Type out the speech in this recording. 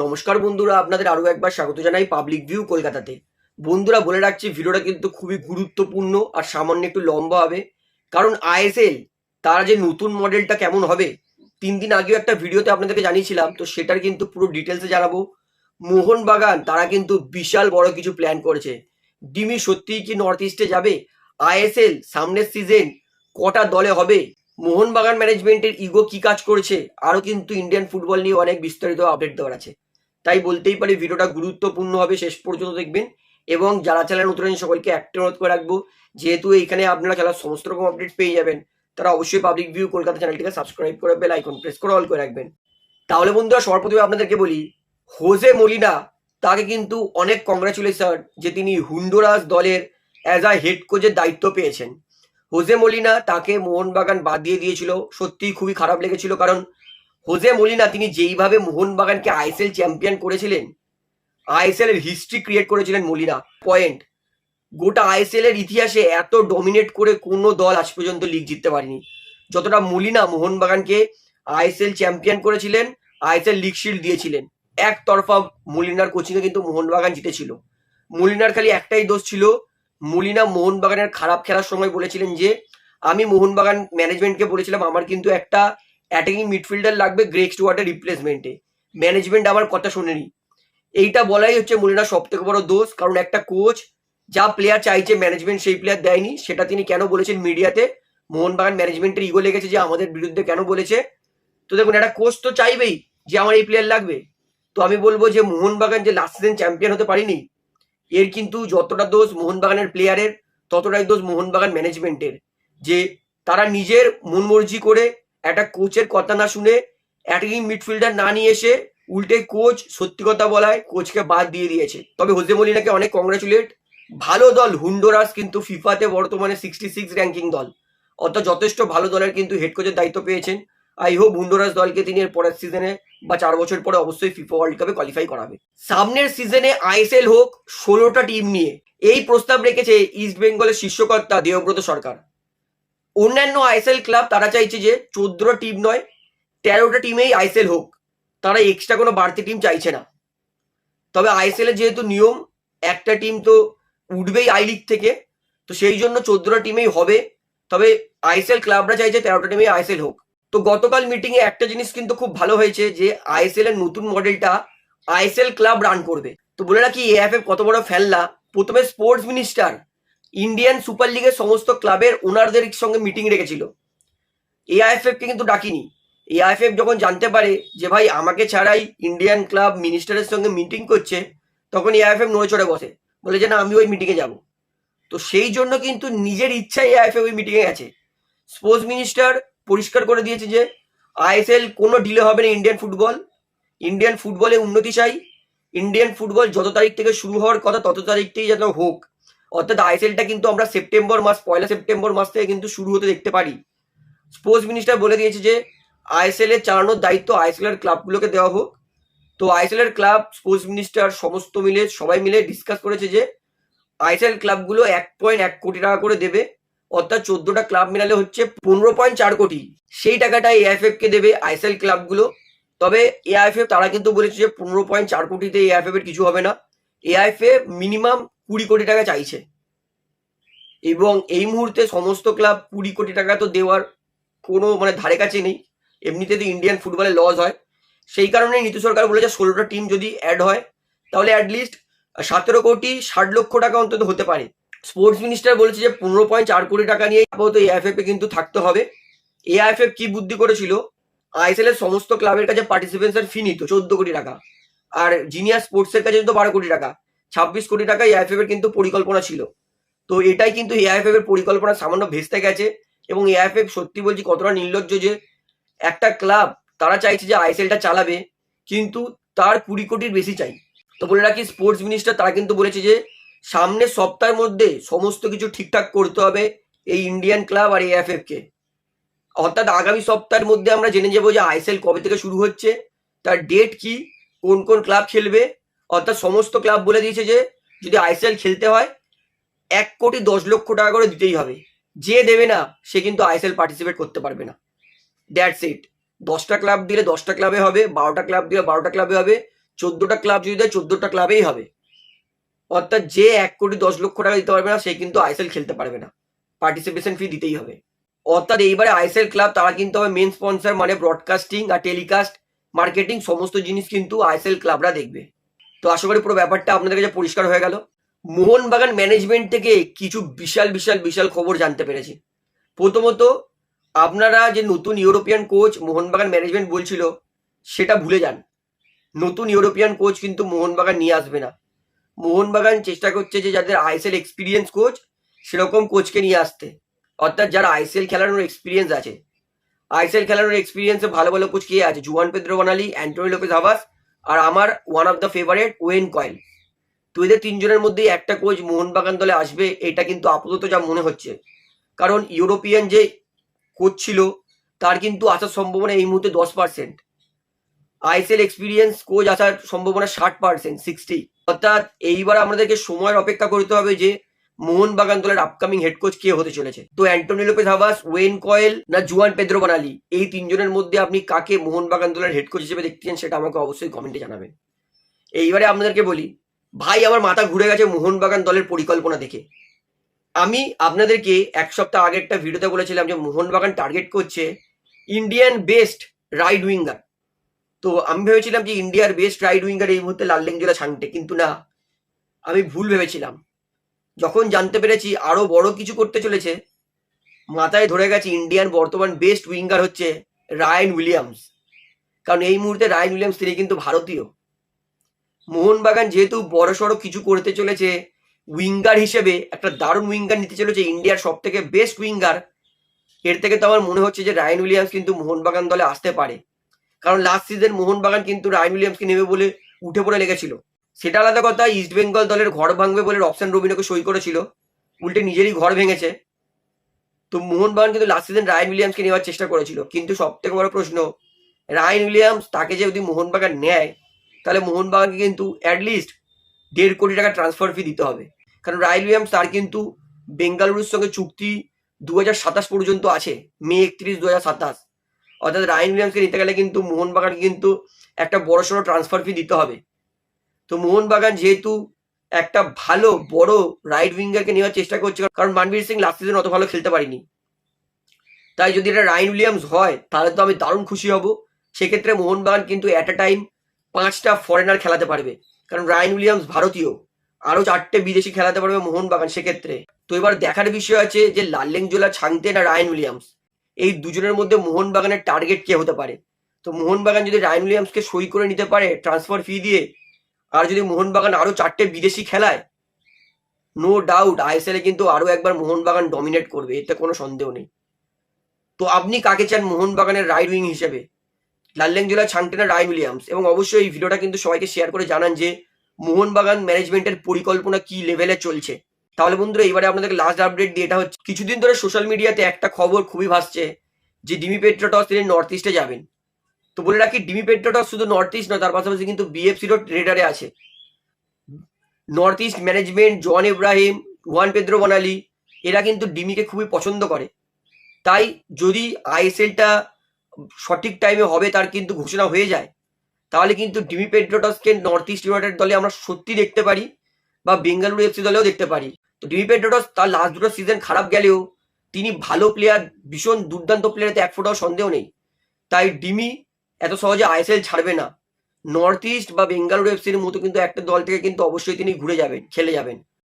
নমস্কার বন্ধুরা, আপনাদের আরও একবার স্বাগত জানাই পাবলিক ভিউ কলকাতাতে। বন্ধুরা বলে রাখছি, ভিডিওটা কিন্তু খুবই গুরুত্বপূর্ণ আর সামান্য একটু লম্বা হবে, কারণ আইএসএল তারা যে নতুন মডেলটা কেমন হবে 3 দিন আগেও একটা ভিডিওতে আপনাদেরকে জানিয়েছিলাম, তো সেটার কিন্তু পুরো ডিটেলসে জানাবো। মোহনবাগান তারা কিন্তু বিশাল বড় কিছু প্ল্যান করেছে। ডিমি সত্যিই কি নর্থ ইস্টে যাবে? আইএসএল সামনের সিজন কটা দলে হবে? মোহনবাগান ম্যানেজমেন্টের ইগো কি কাজ করছে? আরও কিন্তু ইন্ডিয়ান ফুটবল নিয়ে অনেক বিস্তারিত আপডেট দেওয়ার আছে। তাই বলতেই পারি ভিডিওটা গুরুত্বপূর্ণ হবে, শেষ পর্যন্ত দেখবেন। এবং যারা চ্যানেল নতুন আছেন সকলকে একটা অনুরোধ করে রাখবো, যেহেতু এইখানে আপনারা খেলার সমস্ত রকম আপডেট পেয়ে যাবেন, তারা অবশ্যই পাবলিক ভিউ কলকাতা চ্যানেলটিকে সাবস্ক্রাইব করে বেল আইকন প্রেস করে অল করে রাখবেন। তাহলে বন্ধুরা সবার প্রথমে আপনাদেরকে বলি, হোজে মলিনা তাকে কিন্তু অনেক কংগ্রাচুলেশন যে তিনি হুন্ডুরাস দলের অ্যাজ আ হেড কোচের দায়িত্ব পেয়েছেন। হোজে মলিনা তাকে মোহনবাগান বাদ দিয়ে দিয়েছিল, সত্যিই খুবই খারাপ লেগেছিল, কারণ হোজে মলিনা তিনি যেইভাবে মোহনবাগানকে আইএসএল চ্যাম্পিয়ন করেছিলেন, আইএসএল এর হিস্ট্রি ক্রিয়েট করেছিলেন মলিনা। পয়েন্ট, গোটা আইএসএল এর ইতিহাসে এত ডমিনেট করে কোনো দল আজ পর্যন্ত লিগ জিততে পারেনি যতটা মলিনা মোহনবাগানকে আইএসএল চ্যাম্পিয়ন করেছিলেন, আইএসএল লিগ শিল্ড দিয়েছিলেন। একতরফা মলিনার কোচিংয়ে কিন্তু মোহনবাগান জিতেছিল। মলিনার খালি একটাই দোষ ছিল, মলিনা মোহনবাগানের খারাপ খেলার সময় বলেছিলেন যে আমি মোহনবাগান ম্যানেজমেন্টকে বলেছিলাম আমার কিন্তু একটা অ্যাটাকিং মিডফিল্ডার লাগবে গ্রেগ স্টুয়ার্টের রিপ্লেসমেন্টে, ম্যানেজমেন্ট আমার কথা শোনেনি। এইটা বলাই হচ্ছে মলিনার সব থেকে বড় দোষ, কারণ একটা কোচ যা প্লেয়ার চাইছে ম্যানেজমেন্ট সেই প্লেয়ার দেয়নি। সেটা তিনি কেন বলেছেন মিডিয়াতে, মোহনবাগান ম্যানেজমেন্টের ইগো লেগেছে যে আমাদের বিরুদ্ধে কেন বলেছে। তো দেখুন, একটা কোচ তো চাইবেই যে আমার এই প্লেয়ার লাগবে। তো আমি বলবো যে মোহনবাগান যে লাস্ট সিজন চ্যাম্পিয়ন হতে পারিনি, এর কিন্তু যতটা দোষ মোহনবাগানের প্লেয়ারের, ততটাই দোষ মোহনবাগান ম্যানেজমেন্টের, যে তারা নিজের মন মর্জি করে একটা কোচের কথা না শুনে অ্যাটাকিং মিডফিল্ডার না নিয়ে এসে উল্টে কোচ সত্যি কথা বলায় কোচকে বাদ দিয়ে দিয়েছে। তবে হোজে মলিনাকে অনেক কংগ্রাচুলেট। ভালো দল হুন্ডুরাস কিন্তু ফিফাতে বর্তমানে 66 র্যাঙ্কিং দল, অর্থাৎ যথেষ্ট ভালো দলের কিন্তু হেড কোচের দায়িত্ব পেয়েছেন। আই হোপ হুন্ডুরাস দলকে তিনি এর পরের সিজনে বা 4 বছর পরে অবশ্যই ফিফা ওয়ার্ল্ড কাপে কোয়ালিফাই করাবে। সামনের সিজনে আইএসএল হোক 16টা টিম নিয়ে, এই প্রস্তাব রেখেছে ইস্ট বেঙ্গলের শীর্ষকর্তা দেবব্রত সরকার। অন্যান্য আইএসএল ক্লাব তারা চাইছে যে 14টা টিম নয় 13টা টিমেই আইএসএল হোক, তারা এক্সট্রা কোনো বাড়তি টিম চাইছে না। তবে আইএসএল এর যেহেতু নিয়ম একটা টিম তো উঠবেই আই লিগ থেকে, তো সেই জন্য 14টা টিমেই হবে। তবে আইএসএল ক্লাবরা চাইছে 13টা টিমেই আইএসএল হোক। তো গতকাল মিটিংয়ে একটা জিনিস কিন্তু খুব ভালো হয়েছে, যে আইএসএল এর নতুন মডেলটা আইএসএল ক্লাব রান করবে। তো বলে রাখি এএফএফ কত বড় ফেললা, প্রথমে স্পোর্টস মিনিস্টার ইন্ডিয়ান সুপার লিগের সমস্ত ক্লাবের ওনারদের সঙ্গে মিটিং রেখেছিল, এআইএফএফ কে কিন্তু ডাকিনি। এআইএফএফ যখন জানতে পারে যে ভাই আমাকে ছাড়াই ইন্ডিয়ান ক্লাব মিনিস্টারের সঙ্গে মিটিং করছে, তখন এআইএফএফ নড়ে চড়ে বসে, বলে যে না আমি ওই মিটিংয়ে যাব। তো সেই জন্য কিন্তু নিজের ইচ্ছায় এআইএফএফ ওই মিটিংয়ে গেছে। স্পোর্টস মিনিস্টার পরিষ্কার করে দিয়েছে যে আইএসএল কোনো ডিলে হবে না, ইন্ডিয়ান ফুটবলে উন্নতি চাই, ইন্ডিয়ান ফুটবল যত তারিখ থেকে শুরু হওয়ার কথা তত তারিখতেই যেন হোক। অর্থাৎ আইএসএলটা কিন্তু আমরা সেপ্টেম্বর মাস, 1 সেপ্টেম্বর মাস থেকে কিন্তু শুরু হতে দেখতে পারি। স্পোর্টস মিনিস্টার বলে দিয়েছে যে আইএসএল এর চালানোর দায়িত্ব আইএসএল এর ক্লাবগুলোকে দেওয়া হোক। তো আইএসএল এর ক্লাব, স্পোর্টস মিনিস্টার সমস্ত মিলে সবাই মিলে ডিসকাস করেছে যে আইএসএল ক্লাবগুলো 1.1 কোটি টাকা করে দেবে, অর্থাৎ 14টা ক্লাব মিলালে হচ্ছে 15.4 কোটি। সেই টাকাটা এআইএফএফ কে দেবে আইএসএল ক্লাবগুলো। তবে এআইএফএফ তারা কিন্তু বলেছে যে 15.4 কোটিতে এআইএফএফ এর কিছু হবে না, এআইএফএফ মিনিমাম 20 কোটি টাকা চাইছে। এবং এই মুহূর্তে সমস্ত ক্লাব 20 কোটি টাকা তো দেওয়ার কোনো ধারে কাছে নেই, এমনিতে তো ইন্ডিয়ান ফুটবলে লস হয়। সেই কারণে নীতি সরকার বলেছে 16টা টিম যদি অ্যাড হয় তাহলে অ্যাটলিস্ট 17 কোটি 60 লক্ষ টাকা অন্তত হতে পারে। স্পোর্টস মিনিস্টার বলেছে যে 15.4 কোটি টাকা নিয়ে আপাতত এআইএফএফ এ কিন্তু থাকতে হবে। এআইএফএফ কি বুদ্ধি করেছিল, আইএসএল এর সমস্ত ক্লাবের কাছে পার্টিসিপেশন ফি নিত 14 কোটি টাকা, আর জিনিয়াস স্পোর্টস এর কাছে নিত 12 কোটি টাকা, 26 কোটি টাকা এআইএফএফ এর কিন্তু পরিকল্পনা ছিল। তো এটাই কিন্তু এআইএফএফ এর পরিকল্পনা সামান্য ভেস্তে গেছে। এবং এআইএফএফ সত্যি বলছি কতটা নির্লজ্জ, যে একটা ক্লাব তারা চাইছে যে আইএসএলটা চালাবে কিন্তু তার 20 কোটির বেশি চাই। তো বলে রাখি স্পোর্টস মিনিস্টার তারা কিন্তু বলেছে যে সামনের সপ্তাহের মধ্যে সমস্ত কিছু ঠিকঠাক করতে হবে এই ইন্ডিয়ান ক্লাব আর এআইএফএফ কে। অর্থাৎ আগামী সপ্তাহের মধ্যে আমরা জেনে যাবো যে আইএসএল কবে থেকে শুরু হচ্ছে, তার ডেট কি, কোন কোন ক্লাব খেলবে। অর্থাৎ সমস্ত ক্লাব বলে দিয়েছে যে যদি আইএসএল খেলতে হয় 1 কোটি 10 লক্ষ টাকা করে দিতেই হবে, যে দেবে না সে কিন্তু আইএসএল পার্টিসিপেট করতে পারবে না। That's it. 10টা ক্লাব দিলে 10টা ক্লাবে হবে, 12টা ক্লাব দিলে 12টা ক্লাবে হবে, 14টা ক্লাব যদি দেয় 14টা ক্লাবেই হবে। অর্থাৎ যে 1,10,00,000 টাকা দিতে পারবে না সে কিন্তু আইএসএল খেলতে পারবে না, পার্টিসিপেশন ফি দিতেই হবে। অর্থাৎ এইবারে আইএসএল ক্লাব তারা কিন্তু হবে মেন স্পন্সর, মানে ব্রডকাস্টিং আর টেলিকাস্ট মার্কেটিং সমস্ত জিনিস কিন্তু আইএসএল ক্লাবরা দেখবে। তো আশা করি পুরো ব্যাপারটা আপনাদের কাছে পরিষ্কার হয়ে গেল। মোহনবাগান ম্যানেজমেন্ট থেকে কিছু বিশাল বিশাল বিশাল খবর জানতে পেরেছি। প্রথমত, আপনারা যে নতুন ইউরোপিয়ান কোচ মোহনবাগান ম্যানেজমেন্ট বলছিল সেটা ভুলে যান। নতুন ইউরোপিয়ান কোচ কিন্তু মোহনবাগান নিয়ে আসবে না। মোহনবাগান চেষ্টা করছে যে যাদের আইএসএল এক্সপিরিয়েন্স কোচ সেরকম কোচকে নিয়ে আসতে, অর্থাৎ যারা আইএসএল খেলানোর এক্সপিরিয়েন্স আছে। আইএসএল খেলানোর এক্সপিরিয়েন্সে ভালো ভালো কোচ কে আছে? Juan Pedro Benali, Antonio Lopez Habas, আর আমার one of the favourite Owen Coyle. তো এদের তিনজনের মধ্যেই একটা কোচ মোহনবাগান দলে আসবে, এটা কিন্তু আপাতত যা মনে হচ্ছে। কারণ ইউরোপিয়ান যে কোচ ছিল তার কিন্তু আসার সম্ভাবনা এই মুহূর্তে 10%। আইএসএল এক্সপিরিয়েন্স কোচ আসার সম্ভাবনা 60%, 60। অর্থাৎ এইবার আমাদেরকে সময়ের অপেক্ষা করতে হবে যে মোহনবাগান দলের আপকামিং হেড কোচ কে হতে চলেছে। তো Antony Lopez Havas, Owen Coyle না জুয়ান পেদ্রো বার্নালি, এই তিনজনের মধ্যে আপনি কাকে মোহনবাগান দলের হেড কোচ হিসেবে দেখতে চান সেটা আমাকে অবশ্যই কমেন্টে জানাবেন। এইবারে আপনাদেরকে বলি, ভাই আমার মাথা ঘুরে গেছে মোহনবাগান দলের পরিকল্পনা দেখে। আমি আপনাদেরকে এক সপ্তাহ আগে একটা ভিডিওতে বলেছিলাম যে মোহনবাগান টার্গেট করছে ইন্ডিয়ান বেস্ট রাইট উইঙ্গার। তো আমি ভেবেছিলাম যে ইন্ডিয়ার বেস্ট রাইট উইঙ্গার এই মুহূর্তে লাল্লেঙ্গিলা ছাংটে, কিন্তু না, আমি ভুল ভেবেছিলাম। যখন জানতে পেরেছি আরো বড় কিছু করতে চলেছে, মাথায় ধরে গেছে ইন্ডিয়ান বর্তমান বেস্ট উইঙ্গার হচ্ছে রায়ান উইলিয়ামস। কারণ এই মুহূর্তে রায়ান উইলিয়ামস তিনি কিন্তু ভারতীয়। মোহনবাগান যেহেতু বড়সড় কিছু করতে চলেছে, উইঙ্গার হিসেবে একটা দারুণ উইঙ্গার নিতে চলেছে, ইন্ডিয়ার সব থেকে বেস্ট উইঙ্গার, এর থেকে তো আমার মনে হচ্ছে যে রায়ান উইলিয়ামস কিন্তু মোহনবাগান দলে আসতে পারে। কারণ লাস্ট সিজন মোহনবাগান কিন্তু রায়ান উইলিয়ামসকে নেবে বলে উঠে পড়ে লেগেছিল। সেটা আলাদা কথা, ইস্ট বেঙ্গল দলের ঘর ভাঙবে বলে রবসান রবিনোকে সই করেছিল, উল্টে নিজেরই ঘর ভেঙেছে। তো মোহনবাগান কিন্তু লাস্ট সিজন রায়ান উইলিয়ামসকে নেওয়ার চেষ্টা করেছিল, কিন্তু সব থেকে বড় প্রশ্ন রায়ান উইলিয়ামস তাকে যদি মোহনবাগান নেয় তাহলে মোহনবাগানকে কিন্তু অ্যাটলিস্ট 1.5 কোটি টাকা ট্রান্সফার ফি দিতে হবে। কারণ রায়ান উইলিয়ামস তার কিন্তু বেঙ্গালুরুর সঙ্গে চুক্তি 2027 পর্যন্ত আছে, মে 31, 2027। অর্থাৎ রায়ান উইলিয়ামসকে নিতে গেলে কিন্তু মোহনবাগানকে কিন্তু একটা বড়সড় ট্রান্সফার ফি দিতে হবে। তো মোহনবাগান যেহেতু একটা ভালো বড় রাইট উইঙ্গারকে নেওয়ার চেষ্টা করছে, কারণ মানবীর সিং লাস্ট সিজন অত ভালো খেলতে পারিনি, তাই যদি এটা রায়ান উইলিয়ামস হয় তাহলে তো আমি দারুণ খুশি হব। সেক্ষেত্রে মোহনবাগান কিন্তু অ্যাট এ টাইম 5টা ফরেনার খেলাতে পারবে, কারণ রায়ান উইলিয়ামস ভারতীয়, আরো 4টে বিদেশি খেলাতে পারবে মোহনবাগান সেক্ষেত্রে। তো এবার দেখার বিষয় আছে যে লাল্লেংজোলা ছাংতে না রায়ান উইলিয়ামস, এই দুজনের মধ্যে মোহনবাগানের টার্গেট কে হতে পারে। তো মোহনবাগান যদি রায়ান উইলিয়ামসকে সই করে নিতে পারে ট্রান্সফার ফি দিয়ে, আর যদি মোহনবাগান আরো 4টে বিদেশি খেলায়, নো ডাউট আইএসএল এ কিন্তু আরো একবার মোহনবাগান ডমিনেট করবে, এতে কোনো সন্দেহ নেই। তো আপনি কাকে চান মোহনবাগানের রাইট উইং হিসেবে, লাল্লেংজোলা ছাংটে না রায়ান উইলিয়ামস? এবং অবশ্যই এই ভিডিওটা কিন্তু সবাইকে শেয়ার করে জানান যে মোহনবাগান ম্যানেজমেন্টের পরিকল্পনা কি লেভেলে চলছে। তাহলে বন্ধুরা এবারে আপনাদের লাস্ট আপডেট দিয়ে, এটা হচ্ছে কিছুদিন ধরে সোশ্যাল মিডিয়াতে একটা খবর খুবই ভাসছে যে ডিমি পেট্রোটস তিনি নর্থ ইস্টে যাবেন। তো বলে রাখি, ডিমি পেট্রোটস শুধু নর্থ ইস্ট নয়, তার পাশাপাশি কিন্তু বিএফসিরও রেডারে আছে। নর্থ ইস্ট ম্যানেজমেন্ট, জন ইব্রাহিম, জুয়ান পেদ্রো বার্নালি, এরা কিন্তু ডিমিকে খুবই পছন্দ করে। তাই যদি আইএসএলটা সঠিক টাইমে হবে তার কিন্তু ঘোষণা হয়ে যায়, তাহলে কিন্তু ডিমি পেট্রোটসকে নর্থ ইস্ট ইউনাইটেড দলে আমরা সত্যি দেখতে পারি, বা বেঙ্গালুরু এফসি দলেও দেখতে পারি। তো ডিমি পেট্রোটস তার লাস্ট দুটো সিজন খারাপ গেলেও তিনি ভালো প্লেয়ার, ভীষণ দুর্দান্ত প্লেয়ার, এক ফোটাও সন্দেহ নেই। তাই ডিমি এত সহজে আইএসএল ছাড়বে না। নর্থ ইস্ট বা বেঙ্গালুরু এফসির মতো কিন্তু একটা দল থেকে কিন্তু অবশ্যই তিনি ঘুরে যাবেন, খেলে যাবেন।